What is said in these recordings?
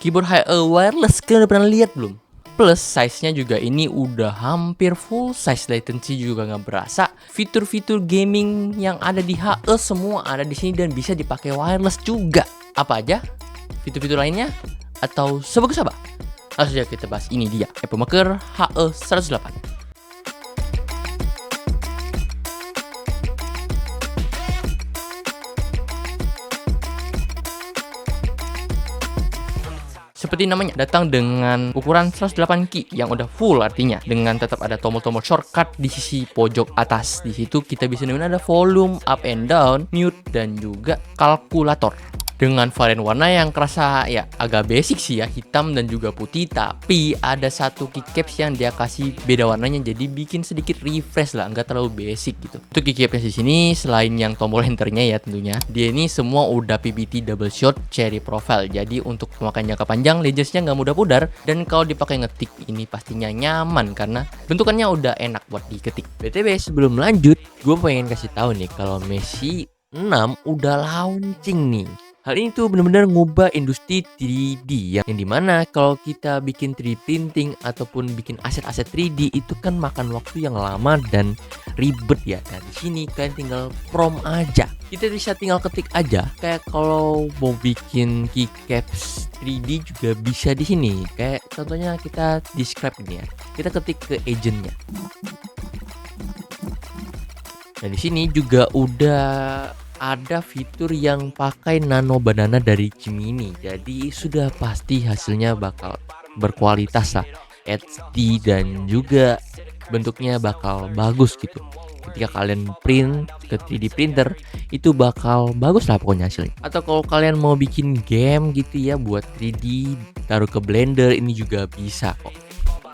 Keyboard HE wireless, kalian udah pernah lihat belum? Plus size-nya juga ini udah hampir full size, latency juga nggak berasa. Fitur-fitur gaming yang ada di HE semua ada di sini dan bisa dipakai wireless juga. Apa aja fitur-fitur lainnya? Atau sebagus apa? Langsung aja kita bahas. Ini dia Apple Maker HE 108. Seperti namanya, datang dengan ukuran 108 key yang udah full, artinya dengan tetap ada tombol-tombol shortcut di sisi pojok atas. Di situ kita bisa nemuin ada volume, up and down, mute, dan juga kalkulator. Dengan varian warna yang kerasa ya agak basic sih ya, hitam dan juga putih, tapi ada satu keycaps yang dia kasih beda warnanya, jadi bikin sedikit refresh lah, nggak terlalu basic gitu. Untuk keycapsnya di sini selain yang tombol enternya ya tentunya, dia ini semua udah PBT double shot cherry profile, jadi untuk pemakaian jangka panjang legendsnya nggak mudah pudar, dan kalau dipakai ngetik ini pastinya nyaman karena bentukannya udah enak buat diketik. BTW sebelum lanjut, gue pengen kasih tahu nih kalau Messi 6 udah launching nih. Hal ini tuh benar-benar ngubah industri 3D yang dimana kalau kita bikin 3D printing ataupun bikin aset-aset 3D itu kan makan waktu yang lama dan ribet ya. Nah di sini kalian tinggal prompt aja. Kita bisa tinggal ketik aja. Kayak kalau mau bikin keycaps 3D juga bisa di sini. Kayak contohnya kita describe ini ya. Kita ketik ke agentnya. Nah di sini juga udah ada fitur yang pakai nano banana dari Gemini, jadi sudah pasti hasilnya bakal berkualitas lah, HD dan juga bentuknya bakal bagus gitu. Ketika kalian print ke 3D printer itu bakal bagus lah pokoknya hasilnya. Atau kalau kalian mau bikin game gitu ya buat 3D taruh ke Blender ini juga bisa kok.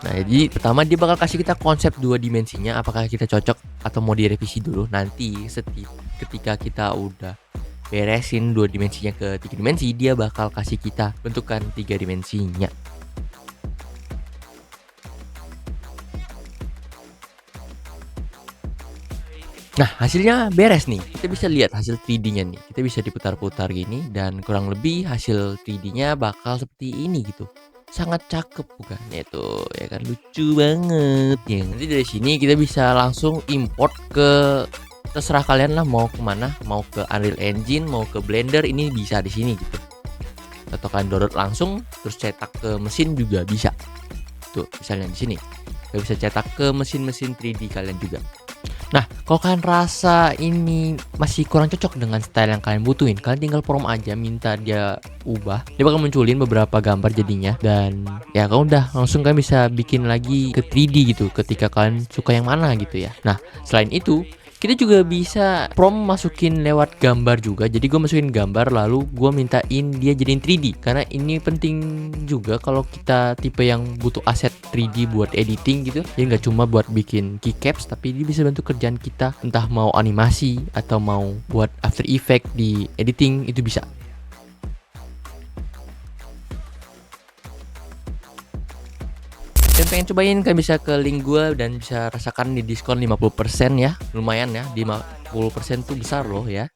Nah jadi pertama dia bakal kasih kita konsep 2 dimensinya, apakah kita cocok atau mau direvisi dulu. Nanti ketika kita udah beresin 2 dimensinya ke 3 dimensi, dia bakal kasih kita bentukan 3 dimensinya. Nah hasilnya beres nih, kita bisa lihat hasil 3D nya nih. Kita bisa diputar-putar gini dan kurang lebih hasil 3D nya bakal seperti ini gitu. Sangat cakep bukan ya tuh ya kan, lucu banget ya. Nanti dari sini kita bisa langsung import ke terserah kalian lah mau kemana, mau ke Unreal Engine, mau ke Blender, ini bisa di sini gitu. Atau kalian download langsung terus cetak ke mesin juga bisa. Tuh misalnya di sini kalian bisa cetak ke mesin-mesin 3D kalian juga. Nah, kalau kalian rasa ini masih kurang cocok dengan style yang kalian butuhin, kalian tinggal prompt aja, minta dia ubah. Dia bakal munculin beberapa gambar jadinya. Dan ya kalau udah langsung kalian bisa bikin lagi ke 3D gitu ketika kalian suka yang mana gitu ya. Nah, selain itu kita juga bisa prompt masukin lewat gambar juga. Jadi gue masukin gambar lalu gue mintain dia jadiin 3D. Karena ini penting juga kalau kita tipe yang butuh aset 3D buat editing gitu. Jadi nggak cuma buat bikin keycaps, tapi dia bisa bantu kerjaan kita. Entah mau animasi atau mau buat After Effects di editing itu bisa. Dan pengen cobain kalian bisa ke link gue dan bisa rasakan di diskon 50% ya. Lumayan ya, 50% tuh besar loh ya.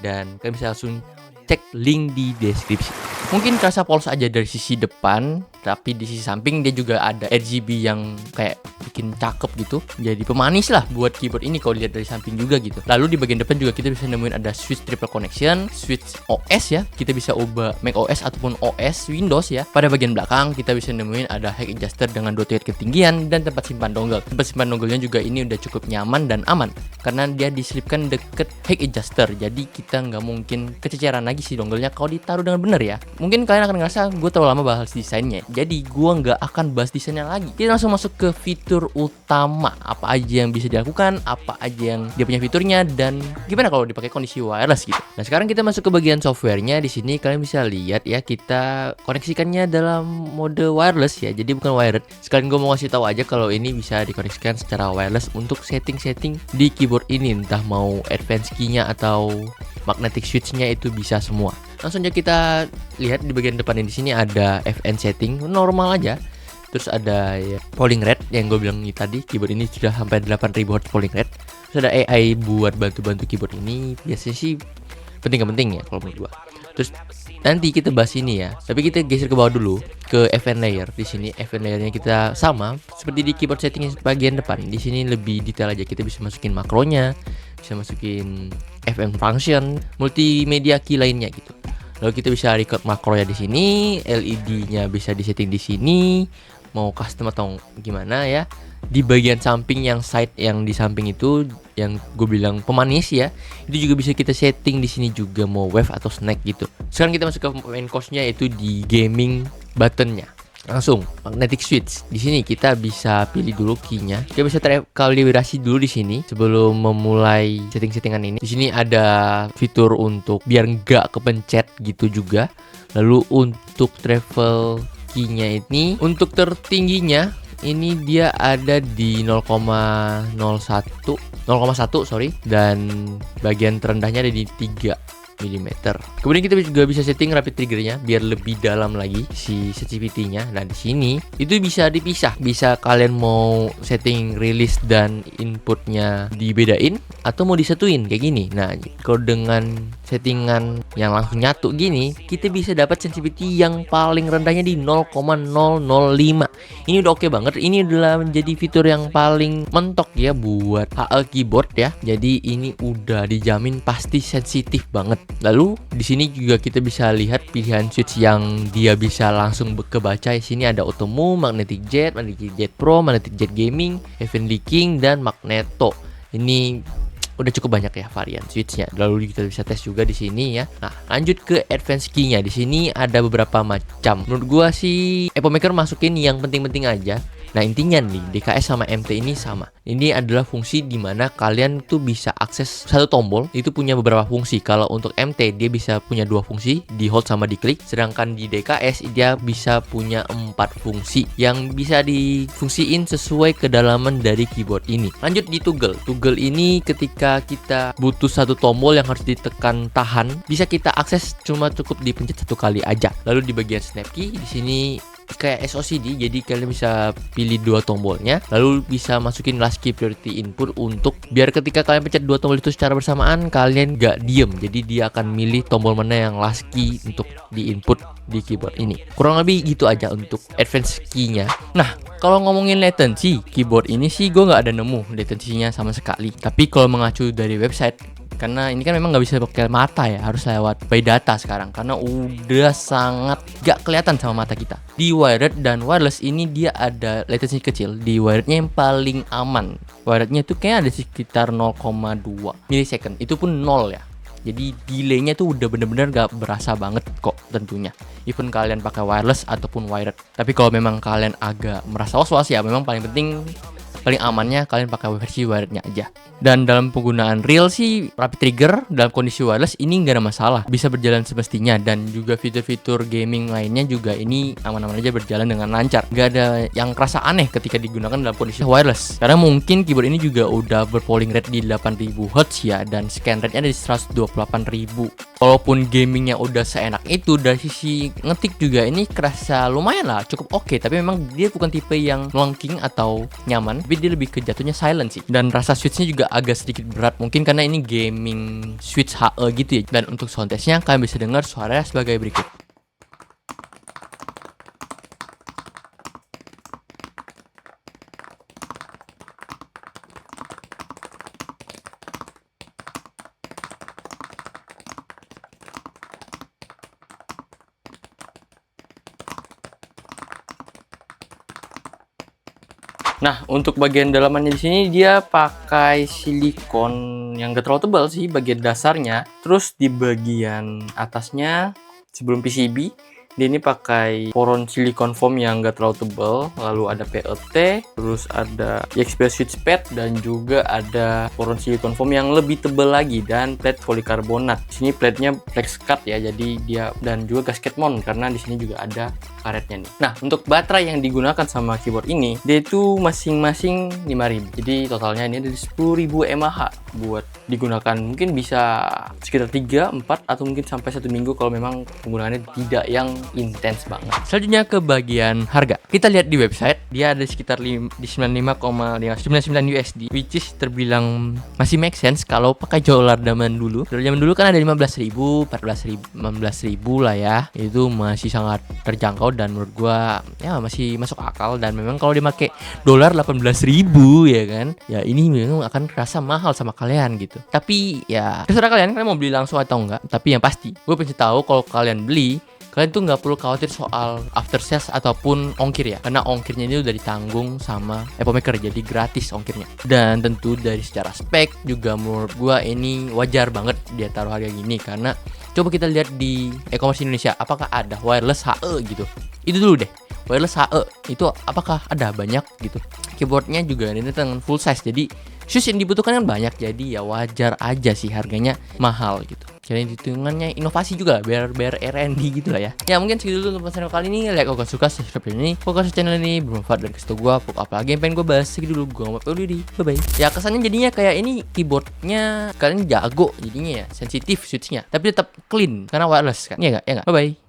Dan kalian bisa langsung cek link di deskripsi. Mungkin terasa polos aja dari sisi depan, tapi di sisi samping dia juga ada RGB yang kayak bikin cakep gitu. Jadi pemanis lah buat keyboard ini kalau dilihat dari samping juga gitu. Lalu di bagian depan juga kita bisa nemuin ada switch triple connection, switch OS ya. Kita bisa ubah Mac OS ataupun OS Windows ya. Pada bagian belakang kita bisa nemuin ada height adjuster dengan 2 titik ketinggian dan tempat simpan dongle. Tempat simpan dongle-nya juga ini udah cukup nyaman dan aman karena dia diselipkan deket height adjuster. Jadi kita nggak mungkin kececeran lagi si dongle-nya kalau ditaruh dengan benar ya. Mungkin kalian akan ngerasa gue terlalu lama bahas desainnya, jadi gue nggak akan bahas desainnya lagi. Kita langsung masuk ke fitur utama, apa aja yang bisa dilakukan, apa aja yang dia punya fiturnya, dan gimana kalau dipakai kondisi wireless gitu. Nah sekarang kita masuk ke bagian softwarenya. Di sini kalian bisa lihat ya, kita koneksikannya dalam mode wireless ya, jadi bukan wired. Sekalian gue mau kasih tahu aja kalau ini bisa dikoneksikan secara wireless untuk setting-setting di keyboard ini, entah mau advance key-nya atau magnetic switch-nya itu bisa semua. Langsung aja kita lihat di bagian depan di sini ada FN setting normal aja. Terus ada ya, polling rate yang gue bilang tadi, keyboard ini sudah sampai 8000 Hz polling rate. Terus ada AI buat bantu-bantu keyboard ini. Biasanya sih penting-penting ya kalau menurut gue. Terus Nanti kita bahas ini ya. Tapi kita geser ke bawah dulu ke event layer. Di sini event layernya kita sama seperti di keyboard setting bagian depan. Di sini lebih detail aja. Kita bisa masukin makronya, bisa masukin FM function, multimedia key lainnya gitu. Lalu kita bisa record makronya di sini, LED-nya bisa disetting di sini, mau custom atau gimana ya. Di bagian samping yang side yang di samping itu yang gue bilang pemanis ya, itu juga bisa kita setting di sini juga mau wave atau snack gitu. Sekarang kita masuk ke main course-nya, yaitu di gaming buttonnya. Langsung magnetic switch. Di sini kita bisa pilih dulu key-nya. Kita bisa kalibrasi dulu di sini sebelum memulai setting-settingan ini. Di sini ada fitur untuk biar nggak kepencet gitu juga. Lalu untuk travel key-nya ini, untuk tertingginya ini dia ada di 0,1 sorry, dan bagian terendahnya ada di 3 mm. Kemudian kita juga bisa setting rapid triggernya biar lebih dalam lagi si sensitivity-nya. Nah di sini itu bisa dipisah, bisa kalian mau setting release dan inputnya dibedain atau mau disatuin kayak gini. Nah kalau dengan settingan yang langsung nyatu gini, kita bisa dapat sensitivity yang paling rendahnya di 0,005. Ini udah oke banget. Ini adalah menjadi fitur yang paling mentok ya buat HL keyboard ya. Jadi ini udah dijamin pasti sensitif banget. Lalu di sini juga kita bisa lihat pilihan switch yang dia bisa langsung kebaca. Di sini ada Auto Move, Magnetic Jet, Magnetic Jet Pro, Magnetic Jet Gaming, Event Leaking, dan Magneto. Ini udah cukup banyak ya varian switchnya. Lalu kita bisa tes juga di sini ya. Nah, lanjut ke advance key-nya. Di sini ada beberapa macam. Menurut gua sih Epoch Maker masukin yang penting-penting aja. Nah intinya nih, DKS sama MT ini sama. Ini adalah fungsi dimana kalian tuh bisa akses satu tombol, itu punya beberapa fungsi. Kalau untuk MT dia bisa punya 2 fungsi, di hold sama di klik. Sedangkan di DKS dia bisa punya 4 fungsi yang bisa difungsiin sesuai kedalaman dari keyboard ini. Lanjut di toggle. Toggle ini ketika kita butuh satu tombol yang harus ditekan tahan, bisa kita akses cuma cukup dipencet 1 kali aja. Lalu di bagian snap key di sini kayak SOCD, jadi kalian bisa pilih 2 tombolnya, lalu bisa masukin last key priority input untuk biar ketika kalian pencet 2 tombol itu secara bersamaan kalian gak diem, jadi dia akan milih tombol mana yang last key untuk di input di keyboard ini. Kurang lebih gitu aja untuk advance key-nya. Nah kalau ngomongin latency, keyboard ini sih gue gak ada nemu latency-nya sama sekali. Tapi kalau mengacu dari website, karena ini kan memang nggak bisa pakai mata ya, harus lewat by data sekarang karena udah sangat gak kelihatan sama mata kita. Di wired dan wireless ini dia ada latency kecil. Di wirednya yang paling aman, wirednya itu kayak ada sekitar 0,2 millisecond, itu pun 0 ya. Jadi delaynya tuh udah bener-bener gak berasa banget kok tentunya, even kalian pakai wireless ataupun wired. Tapi kalau memang kalian agak merasa was-was ya, memang paling amannya kalian pakai versi wirednya aja. Dan dalam penggunaan real sih rapid trigger dalam kondisi wireless ini nggak ada masalah, bisa berjalan semestinya. Dan juga fitur-fitur gaming lainnya juga ini aman-aman aja berjalan dengan lancar, nggak ada yang kerasa aneh ketika digunakan dalam kondisi wireless. Karena mungkin keyboard ini juga udah berpolling rate di 8000 Hz ya, dan scan rate-nya ada di 128.000. Walaupun gamingnya udah seenak itu, dari sisi ngetik juga ini kerasa lumayan lah, cukup oke. Tapi memang dia bukan tipe yang melengking atau nyaman, tapi dia lebih ke jatuhnya silent sih. Dan rasa switchnya juga agak sedikit berat, mungkin karena ini gaming switch HE gitu ya. Dan untuk sound testnya kalian bisa dengar suaranya sebagai berikut. Nah, untuk bagian dalamannya di sini dia pakai silikon yang gak terlalu tebal sih bagian dasarnya. Terus di bagian atasnya sebelum PCB dia ini pakai poron silikon foam yang gak terlalu tebal. Lalu ada PLT, terus ada XP switch pad, dan juga ada poron silikon foam yang lebih tebal lagi dan plate polikarbonat. Di sini plate-nya flex cut ya, jadi dia, dan juga gasket mount karena di sini juga ada karetnya nih. Nah, untuk baterai yang digunakan sama keyboard ini, dia itu masing-masing 5.000. Jadi totalnya ini ada 10.000 mAh buat digunakan. Mungkin bisa sekitar 3, 4 atau mungkin sampai 1 minggu kalau memang penggunaannya tidak yang intens banget. Selanjutnya ke bagian harga. Kita lihat di website, dia ada sekitar di 95,99 USD, which is terbilang masih make sense kalau pakai dolar zaman dulu. Dolar zaman dulu kan ada 15.000, 14.000, 15.000 lah ya. Itu masih sangat terjangkau dan menurut gua ya masih masuk akal. Dan memang kalau dia pakai dolar 18.000 ya kan, ya ini memang akan terasa mahal sama kalian gitu. Tapi ya terserah kalian mau beli langsung atau enggak. Tapi yang pasti gue pengen tahu kalau kalian beli, kalian tuh nggak perlu khawatir soal after sales ataupun ongkir ya, karena ongkirnya ini udah ditanggung sama Apple Maker, jadi gratis ongkirnya. Dan tentu dari secara spek juga menurut gua ini wajar banget dia taruh harga gini, karena coba kita lihat di e-commerce Indonesia apakah ada wireless HE gitu. Itu dulu deh, wireless HE itu apakah ada banyak gitu. Keyboardnya juga ini dengan full size, jadi shoes yang dibutuhkan kan banyak, jadi ya wajar aja sih harganya mahal gitu. Jadi hitungannya inovasi juga biar R&D gitu lah ya. Ya mungkin segitu dulu untuk channel kali ini. Like kalau kalian suka, subscribe ini. Fokus channel ini bermanfaat dan kasih gue apalagi yang pengen gue bahas. Segitu dulu, gue mau diri. Bye bye. Ya kesannya jadinya kayak ini keyboardnya kalian jago jadinya ya, sensitif switchnya, tapi tetap clean karena wireless kan. Iya gak? Ya gak? Bye bye.